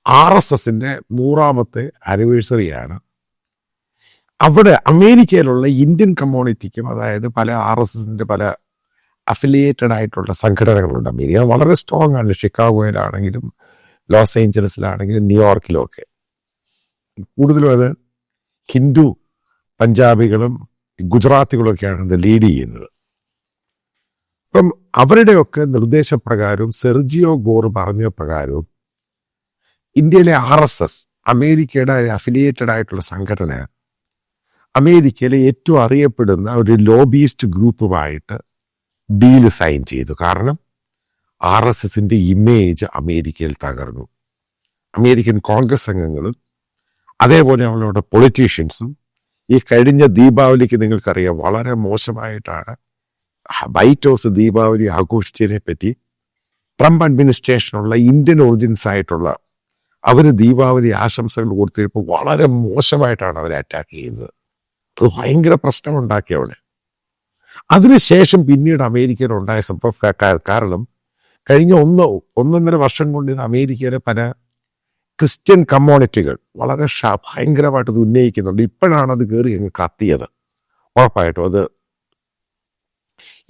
RSSന്റെ 100ാമത്തെ ആനിവേഴ്സറിയാണ്. അവിടെ അമേരിക്കയിലുള്ള ഇന്ത്യൻ കമ്മ്യൂണിറ്റിക്കും, അതായത് പല RSSന്റെ പല അഫിലിയേറ്റഡ് ആയിട്ടുള്ള സംഘടനകളുണ്ട്. അമേരിക്ക വളരെ സ്ട്രോങ് ആണ്. ഷിക്കാഗോയിലാണെങ്കിലും ലോസ് ഏഞ്ചലസിലാണെങ്കിലും ന്യൂയോർക്കിലും ഒക്കെ. കൂടുതലും അത് ഹിന്ദു പഞ്ചാബികളും ഗുജറാത്തികളൊക്കെയാണ് ഇത് ലീഡ് ചെയ്യുന്നത്. അപ്പം അവരുടെയൊക്കെ നിർദ്ദേശപ്രകാരവും സെർജിയോ ഗോർ പറഞ്ഞ പ്രകാരവും ഇന്ത്യയിലെ RSS, അമേരിക്കയുടെ അഫിലിയേറ്റഡ് ആയിട്ടുള്ള സംഘടന, അമേരിക്കയിലെ ഏറ്റവും അറിയപ്പെടുന്ന ഒരു ലോബിയിസ്റ്റ് ഗ്രൂപ്പുമായിട്ട് ഡീല് സൈൻ ചെയ്തു. കാരണം RSSന്റെ ഇമേജ് അമേരിക്കയിൽ തകർന്നു. അമേരിക്കൻ കോൺഗ്രസ് അംഗങ്ങളും അതേപോലെ അവരുടെ പൊളിറ്റീഷ്യൻസും ഈ കഴിഞ്ഞ ദീപാവലിക്ക് നിങ്ങൾക്കറിയാം വളരെ മോശമായിട്ടാണ് വൈറ്റ് ഹൗസ് ദീപാവലി ആഘോഷിച്ചതിനെ പറ്റി ട്രംപ് അഡ്മിനിസ്ട്രേഷനുള്ള ഇന്ത്യൻ ഒറിജിൻസ് ആയിട്ടുള്ള അവർ ദീപാവലി ആശംസകൾ കൊടുത്തപ്പോൾ വളരെ മോശമായിട്ടാണ് അവരെ അറ്റാക്ക് ചെയ്യുന്നത്. അത് ഭയങ്കര പ്രശ്നമുണ്ടാക്കി അവിടെ. അതിനുശേഷം പിന്നീട് അമേരിക്കയിൽ ഉണ്ടായ സംഭവം കാരണം കഴിഞ്ഞ 1.5 വർഷം കൊണ്ട് ഇത് അമേരിക്കയിലെ പല ക്രിസ്ത്യൻ കമ്മ്യൂണിറ്റികൾ വളരെ ഭയങ്കരമായിട്ട് ഇത് ഉന്നയിക്കുന്നുണ്ട്. ഇപ്പോഴാണ് അത് കയറി അങ്ങ് കത്തിയത്. ഉറപ്പായിട്ടും അത്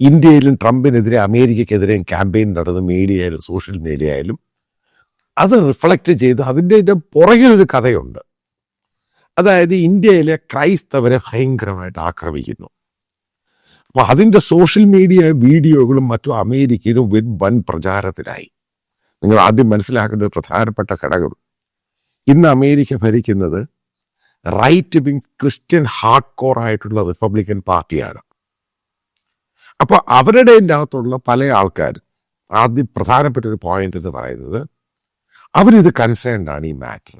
ഇന്ത്യയിലും ട്രംപിനെതിരെ അമേരിക്കക്കെതിരെയും ക്യാമ്പയിൻ നടന്ന് മീഡിയയിലും സോഷ്യൽ മീഡിയയിലും അത് റിഫ്ലക്റ്റ് ചെയ്ത് അതിൻ്റെ പുറകിലൊരു കഥയുണ്ട്. അതായത് ഇന്ത്യയിലെ ക്രൈസ്തവരെ ഭയങ്കരമായിട്ട് ആക്രമിക്കുന്നു. അപ്പോൾ അതിൻ്റെ സോഷ്യൽ മീഡിയ വീഡിയോകളും മറ്റും അമേരിക്കയിലും വൻ പ്രചാരത്തിലായി. നിങ്ങൾ ആദ്യം മനസ്സിലാക്കേണ്ട ഒരു പ്രധാനപ്പെട്ട ഘടകം, ഇന്ന് അമേരിക്ക ഭരിക്കുന്നത് right wing Christian hard core ആയിട്ടുള്ള റിപ്പബ്ലിക്കൻ പാർട്ടിയാണ്. അപ്പോൾ അവരുടെ അകത്തുള്ള പല ആൾക്കാരും ആദ്യം പ്രധാനപ്പെട്ട ഒരു പോയിന്റ് എന്ന് പറയുന്നത് അവരിത് കൺസേൺഡ് ആണ് ഈ മാറ്റർ.